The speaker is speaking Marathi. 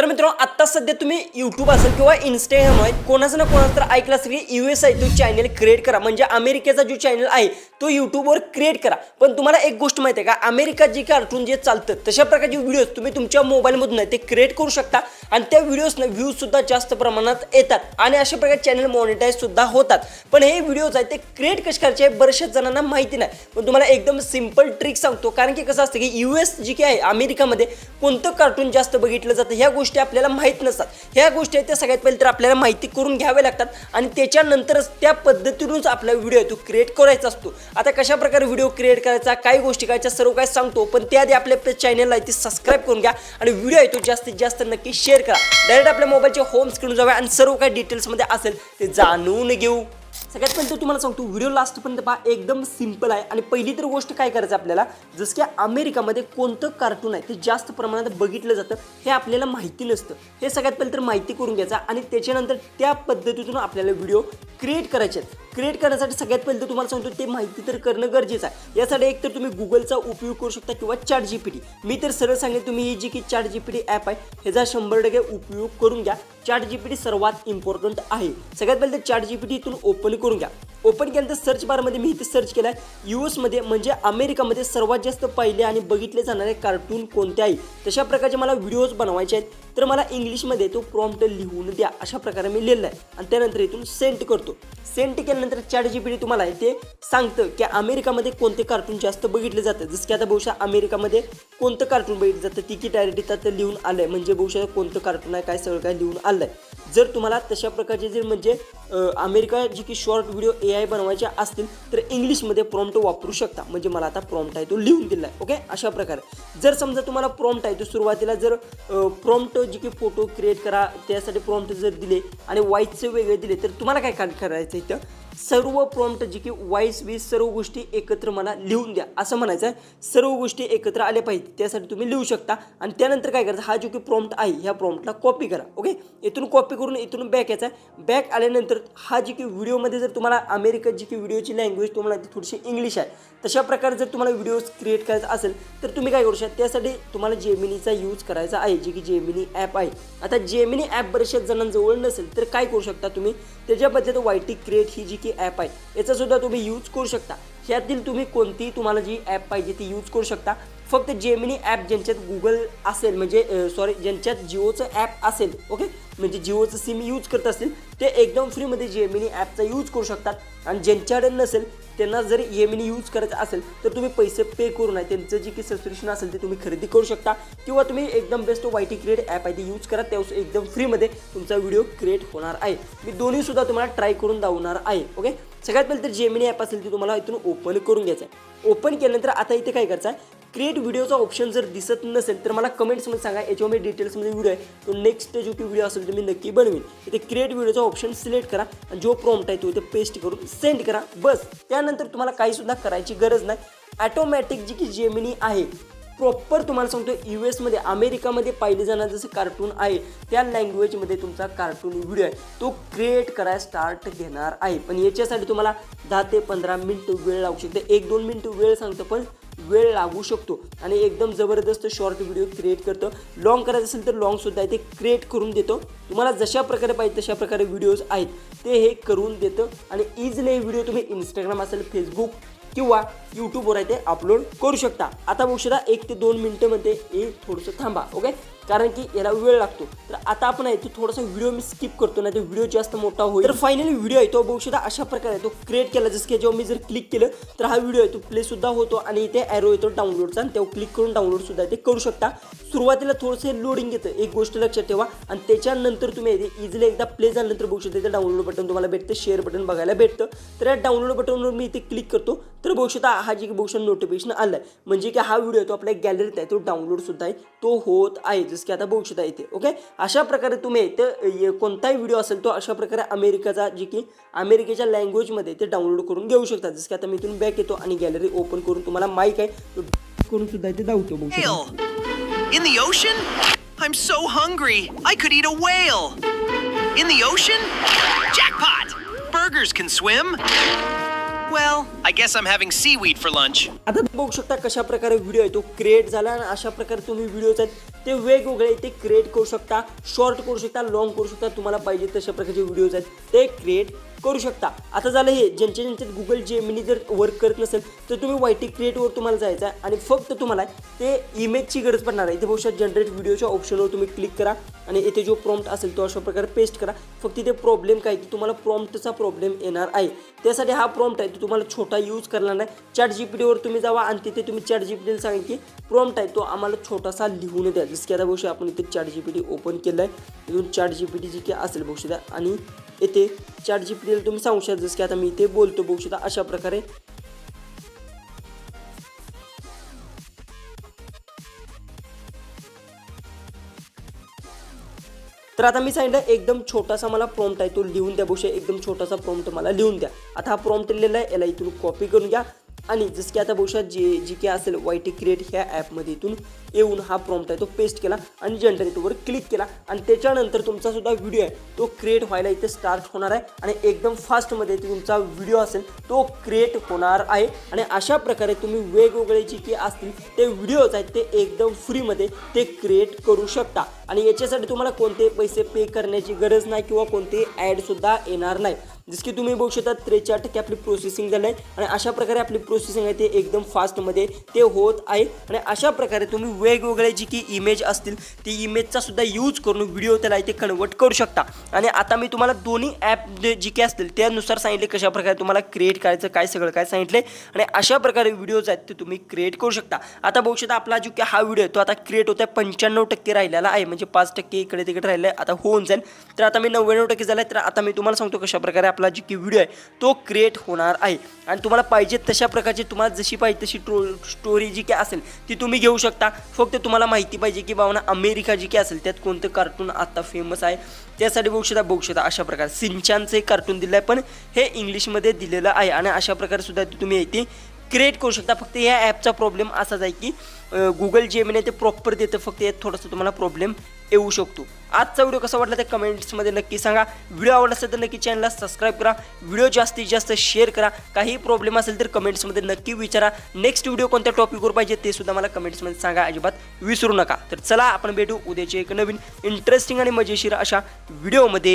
तर मित्रांनो आता सध्या तुम्ही YouTube असेल किंवा Instagram आहे कोणाचं ना कोणाचं तर ऐकलं असेल की US तो चॅनल क्रिएट करा म्हणजे अमेरिकेचा जो चॅनल आहे तो YouTube वर क्रिएट करा। पण तुम्हाला एक गोष्ट माहिती आहे का अमेरिका जी कार्टून जे चालतं तशा प्रकारचे व्हिडिओज तुम्ही तुमच्या मोबाईलमधून ते क्रिएट करू शकता आणि त्या व्हिडिओजना व्ह्यूज सुद्धा जास्त प्रमाणात येतात आणि अशा प्रकारे चॅनल मॉनिटाइज सुद्धा होतात। पण हे व्हिडिओज आहेत ते क्रिएट कसे करायचे बरेचशा जणांना माहिती नाही। पण तुम्हाला एकदम सिंपल ट्रिक सांगतो कारण की कसं असतं की US जी की आहे अमेरिकामध्ये कोणतं कार्टून जास्त बघितलं जातं ह्या गोष्टी आपल्याला माहित नसतात। ह्या गोष्टी आहेत त्या सगळ्यात पहिले तर आपल्याला माहिती करून घ्याव्या लागतात आणि त्याच्यानंतरच त्या पद्धतीनेच आपला व्हिडिओ तो क्रिएट करायचा असतो। आता कशा प्रकारे व्हिडिओ क्रिएट करायचा काय गोष्टी करायच्या सर्व काय सांगतो पण त्याआधी आपल्या चॅनलला आहे ते सबस्क्राइब करून घ्या आणि व्हिडिओ आहे तो जास्तीत जास्त नक्की शेअर करा। डायरेक्ट आपल्या मोबाईलच्या होम स्क्रीनवर जाऊया आणि सर्व काय डिटेल्समध्ये असेल ते जाणून घेऊ। सगळ्यात पहिले तुम्हाला सांगतो व्हिडिओ लास्टपर्यंत पहा एकदम सिंपल आहे आणि पहिली तर गोष्ट काय करायचं आपल्याला जसं की अमेरिकामध्ये कोणतं कार्टून आहे ते जास्त प्रमाणात बघितलं जातं हे आपल्याला माहिती नसतं। हे सगळ्यात पहिले तर माहिती करून घ्यायचं आणि त्याच्यानंतर त्या पद्धतीतून आपल्याला व्हिडिओ क्रिएट करायचे आहेत। क्रिएट करण्यासाठी सगळ्यात पहिले तर तुम्हाला सांगतो ते माहिती तर करणं गरजेचं आहे। यासाठी एक तर तुम्ही गुगलचा उपयोग करू शकता किंवा ChatGPT मी तर सरळ सांगेन तुम्ही ही जी की ChatGPT ॲप आहे ह्याचा 100% उपयोग करून घ्या। ChatGPT सर्वात इम्पॉर्टंट आहे। सगळ्यात पहिले तर ChatGPT इथून ओपन करून घ्या। ओपन केल्यानंतर सर्च बारमध्ये मी इथे सर्च केलं आहे US मध्ये म्हणजे अमेरिकामध्ये सर्वात जास्त पाहिले आणि बघितले जाणारे कार्टून कोणते आहे तशा प्रकारचे मला व्हिडिओज बनवायचे आहेत। तर मला इंग्लिशमध्ये तो प्रॉम्प्ट लिहून द्या अशा प्रकारे मी लिहिलं आहे आणि त्यानंतर इथून सेंड करतो। सेंड केल्यानंतर ChatGPT तुम्हाला ते सांगतं की अमेरिकामध्ये कोणते कार्टून जास्त बघितले जातं। जसं की आता बहुशा अमेरिकामध्ये कोणतं कार्टून बघितलं जातं तिकीट डायरेक्ट तिथं लिहून आलं आहे म्हणजे बहुशा कोणतं कार्टून आहे काय सगळं काय लिहून आलं आहे। जर तुम्हाला तशा प्रकारचे जे म्हणजे अमेरिका जी की शॉर्ट व्हिडिओ AI बनवायचे असतील तर इंग्लिशमध्ये प्रॉम्प्ट वापरू शकता म्हणजे मला आता प्रॉम्प्ट आहे तो लिहून दिला आहे। ओके अशा प्रकारे जर समजा तुम्हाला प्रॉम्प्ट आहे तो सुरुवातीला जर प्रॉम्प्ट जी की फोटो क्रिएट करा त्यासाठी प्रॉम्प्ट जर दिले आणि वाईजचे वेगळे दिले तर तुम्हाला काय करायचं इथं सर्व प्रॉम्प्ट जी की वाईस वीस सर्व गोष्टी एकत्र मला लिहून द्या असं म्हणायचं आहे। सर्व गोष्टी एकत्र आल्या पाहिजे त्यासाठी तुम्ही लिहू शकता आणि त्यानंतर काय करायचं हा जो की प्रॉम्प्ट आहे ह्या प्रॉम्प्टला कॉपी करा। ओके इथून कॉपी करून इथून बॅक यायचा आहे। बॅक आल्यानंतर हा जी की व्हिडिओमध्ये जर तुम्हाला अमेरिका जी की व्हिडिओची लँग्वेज तुम्हाला ती थोडीशी इंग्लिश आहे तशा प्रकारे जर तुम्हाला व्हिडिओज क्रिएट करायचा असेल तर तुम्ही काय करू शकता त्यासाठी तुम्हाला जेमिनीचा यूज करायचा आहे जी की जेमिनी ॲप आहे। आता जेमिनी ॲप बऱ्याचशा जणांजवळ नसेल तर काय करू शकता तुम्ही त्याच्याबद्दल YT क्रिएट ही जी की ॲप आहे याचा सुद्धा तुम्ही यूज करू शकता। ह्यातील तुम्ही कोणती तुम्हाला जी ॲप पाहिजे ती यूज करू शकता। फक्त जेमिनी ॲप ज्यांच्यात गुगल असेल म्हणजे ज्यांच्यात जिओचं ॲप असेल ओके म्हणजे जिओचं सिम यूज करत असतील ते एकदम फ्रीमध्ये जेमिनी ॲपचा यूज करू शकतात आणि ज्यांच्याकडे नसेल त्यांना जर जेमिनी यूज करायचं असेल तर तुम्ही पैसे पे करू नये त्यांचं जी की सबस्क्रिप्शन असेल ते तुम्ही खरेदी करू शकता किंवा तुम्ही एकदम बेस्ट YT क्रिएट ॲप आहे ते यूज करा त्यावर एकदम फ्रीमध्ये तुमचा व्हिडिओ क्रिएट होणार आहे। मी दोन्ही सुद्धा तुम्हाला ट्राय करून दाखवणार आहे। ओके सगळ्यात पहिले तर जेमिनी ॲप असेल ती तुम्हाला इथून ओपन करून घ्यायचं आहे। ओपन केल्यानंतर आता इथे काय करायचं आहे क्रिएट व्हिडिओचा ऑप्शन जर दिसत नसेल तर मला कमेंट्समध्ये सांगा याच्यामध्ये डिटेल्समध्ये व्हिडिओ आहे तो नेक्स्ट जो की व्हिडिओ असेल तो मी नक्की बनवीन। इथे क्रिएट व्हिडिओचा ऑप्शन सिलेक्ट करा आणि जो प्रॉम्प्ट आहे तो इथे पेस्ट करून सेंड करा बस। त्यानंतर तुम्हाला काही सुद्धा करायची गरज नाही। ऑटोमॅटिक जी की जेमिनी आहे प्रॉपर तुम्हाला सांगतो US मध्ये अमेरिकामध्ये पाहिले जाणार जसं कार्टून आहे त्या लँग्वेजमध्ये तुमचा कार्टून व्हिडिओ आहे तो क्रिएट करायला स्टार्ट घेणार आहे। पण याच्यासाठी तुम्हाला 10 ते 15 मिनिटं वेळ लागू शकते 1-2 मिनिटं वेळ सांगतो पण वेळ लागू शकतो आणि एकदम जबरदस्त शॉर्ट व्हिडिओ क्रिएट करतो। लॉंग करायचं असेल तर लॉंग सुद्धा आहे ते क्रिएट करून देतो तुम्हाला जशा प्रकारे पाहिजे तशा प्रकारे व्हिडिओज आहेत ते हे करून देतं आणि इझिली व्हिडिओ तुम्ही Instagram असेल फेसबुक किंवा YouTubeवर आहे ते अपलोड करू शकता। आता बघू शकता 1 ते 2 मिनिटांमध्ये हे थोडंसं थांबा ओके कारण की याला वेळ लागतो। तर आता आपण आहे तो थोडासा व्हिडिओ मी स्किप करतो नाही तर व्हिडिओ जास्त मोठा होईल। तर फायनली व्हिडिओ आहे तो बघू शकता अशा प्रकारे तो क्रिएट केला जसं की जेव्हा मी जर क्लिक केलं तर हा व्हिडिओ आहे तो प्ले सुद्धा होतो आणि इथे ॲरो येतो डाउनलोडचा आणि तेव्हा क्लिक करून डाउनलोड सुद्धा ते करू शकता। सुरुवातीला थोडंसं लोडिंग येतं एक गोष्ट लक्षात ठेवा आणि त्याच्यानंतर तुम्ही इझिली एकदा प्ले झाल्यानंतर बघू शकता इथे डाउनलोड बटन तुम्हाला भेटतं शेअर बटन बघायला भेटतं। तर या डाउनलोड बटनवर मी इथे क्लिक करतो तर बघू शकता हा जी बघू शकता नोटिफिकेशन आलं आहे म्हणजे की हा व्हिडिओ तो आपल्या गॅलरीत आहे तो डाउनलोड सुद्धा आहे तो होत आहे जसं की आता बघू शकता इथे ओके अशा प्रकारे तुम्ही इथे कोणताही व्हिडिओ असेल तो अशा प्रकारे अमेरिकाचा जी की अमेरिकेच्या लँग्वेजमध्ये ते डाउनलोड करून घेऊ शकता। जसं की आता मी इथून बॅक येतो आणि गॅलरी ओपन करून तुम्हाला माईक आहे तो करून सुद्धा इथे दाखवतो बघू शकता। In the ocean? I'm so hungry. I could eat a whale. In the ocean? Jackpot! Burgers can swim. Well, I guess I'm having seaweed for lunch. आता बघू शकता कशा प्रकारे व्हिडिओ आहे तो क्रिएट झाला आणि अशा प्रकारे तुम्ही व्हिडिओज आहेत ते वेगवेगळे इथे क्रिएट करू शकता, शॉर्ट करू शकता, लॉंग करू शकता, तुम्हाला पाहिजे तशा प्रकारचे व्हिडिओज आहेत ते क्रिएट करू शकता. आता झालं हे ज्यांच्यात गुगल जेमिनी जर वर्क करत नसेल तर तुम्ही YT क्रिएटवर तुम्हाला जायचं आहे आणि फक्त तुम्हाला ते इमेजची गरज पडणार आहे. इथे बघू शकता जनरेट व्हिडिओच्या ऑप्शनवर तुम्ही क्लिक करा आणि इथे जो प्रॉम्प्ट असेल तो अशा प्रकारे पेस्ट करा. फक्त इथे प्रॉब्लेम काय की तुम्हाला प्रॉम्प्टचा प्रॉब्लेम येणार आहे. त्यासाठी हा प्रॉम्प्ट आहे तो तुम्हाला छोटा यूज करणार नाही. ChatGPTवर तुम्ही जावा आणि तिथे तुम्ही ChatGPTला सांगा की प्रॉम्प्ट आहे तो आम्हाला छोटासा लिहून द्या. जसं की आता बघू शकता आपण इथे ChatGPT ओपन केलं आहे. इथून ChatGPT जी काय असेल बघू शकता आणि इथे ChatGPTला तुम्ही सांगू शकता जसं की आता मी इथे बोलतो बघू शकता अशा प्रकारे. तर आता मी सांगितलं एकदम छोटासा मला प्रॉम्प्ट आहे तो लिहून द्या. बघू शकता एकदम छोटासा प्रॉम्प्ट मला लिहून द्या. आता हा प्रॉम्प्ट लिहिलेला आहे याला इथून कॉपी करून घ्या आणि जसं की आता बघू शकता जी काय असेल YT क्रिएट ह्या ॲपमध्ये इथून येऊन हा प्रॉम्प्ट आहे तो पेस्ट केला आणि जनरेटवर क्लिक केला आणि त्याच्यानंतर तुमचा सुद्धा व्हिडिओ आहे तो क्रिएट व्हायला इथे स्टार्ट होणार आहे आणि एकदम फास्टमध्ये तुमचा व्हिडिओ असेल तो क्रिएट होणार आहे. आणि अशा प्रकारे तुम्ही वेगवेगळे जे की असतील ते व्हिडिओज आहेत ते एकदम फ्रीमध्ये ते क्रिएट करू शकता आणि याच्यासाठी तुम्हाला कोणते पैसे पे करण्याची गरज नाही किंवा कोणते ॲडसुद्धा येणार नाही. जसं की तुम्ही बघू शकता 43% आपली प्रोसेसिंग झालं आहे आणि अशा प्रकारे आपली प्रोसेसिंग आहे ते एकदम फास्टमध्ये ते होत आहे. आणि अशा प्रकारे तुम्ही वेगवेगळे जी की इमेज असतील ती इमेजचा सुद्धा यूज करून व्हिडिओ त्याला इथे कन्वर्ट करू शकता. आणि आता मी तुम्हाला दोन्ही ॲप जी काही असतील त्यानुसार सांगितले कशा प्रकारे तुम्हाला क्रिएट करायचं काय सगळं काय सांगितले आणि अशा प्रकारे व्हिडिओज आहेत ते तुम्ही क्रिएट करू शकता. आता बघू शकता आपला जो की हा व्हिडिओ आहे तो आता क्रिएट होत आहे 95% राहिलेला आहे म्हणजे 5% इकडे तिकडे राहिलं आहे आता होऊन जाईल. तर आता मी 99% झालं आहे. तर आता मी तुम्हाला सांगतो कशा प्रकारे आपला जी की व्हिडिओ आहे तो क्रिएट होणार आहे आणि तुम्हाला पाहिजे तशा प्रकारची तुम्हाला जशी पाहिजे तशी स्टोरी जी काय असेल ती तुम्ही घेऊ शकता. फक्त तुम्हाला माहिती पाहिजे की बाबा अमेरिका जी काय असेल त्यात कोणतं कार्टून आता फेमस आहे त्यासाठी बघू शकता अशा प्रकारे सिंचानचं एक कार्टून दिलं आहे पण हे इंग्लिशमध्ये दिलेलं आहे आणि अशा प्रकारे सुद्धा तुम्ही इथे क्रिएट करू शकता. फक्त या ॲपचा प्रॉब्लेम असाच आहे की गुगल जेमिनी ते प्रॉपर देतं फक्त यात थोडंसं तुम्हाला प्रॉब्लेम येऊ शकतो. आजचा व्हिडिओ कसा वाटला ते कमेंट्समध्ये नक्की सांगा. व्हिडिओ आवडला असेल तर नक्की चॅनलला सबस्क्राईब करा. व्हिडिओ जास्तीत जास्त शेअर करा. काही प्रॉब्लेम असेल तर कमेंट्समध्ये नक्की विचारा. नेक्स्ट व्हिडिओ कोणत्या टॉपिकवर पाहिजे ते सुद्धा मला कमेंट्समध्ये सांगा. अजिबात विसरू नका. तर चला आपण भेटू उद्याचे एक नवीन इंटरेस्टिंग आणि मजेशीर अशा व्हिडिओमध्ये.